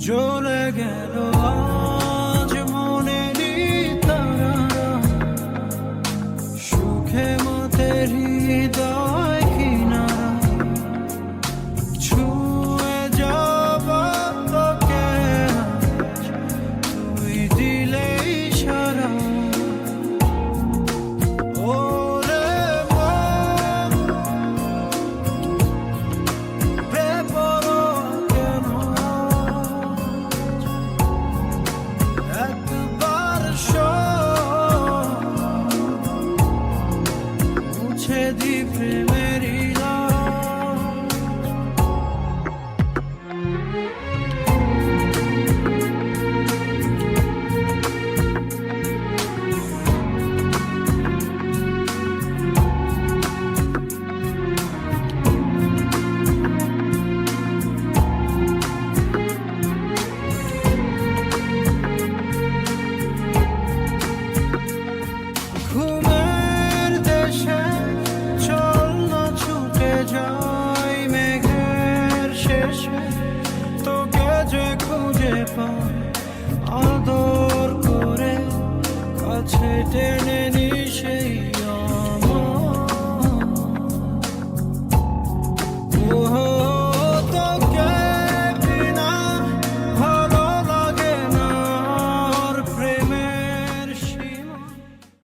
চলে গেল আজ মনেরই তারারা, সুখে মতের হৃদয় কিনারা, ছুঁয়ে যাব তোকে আজ, তুই দিলে ইশারা। ওরে মন, বেপরোয়া কেন একবার শোন, মুছে দি প্রেমেরই লাজ। ঘুমের দেশে চল না ছুটে যাই মেঘের শেষে, তোকে যে খুঁজে পাই আদর করে কাছে টেনে নি সেই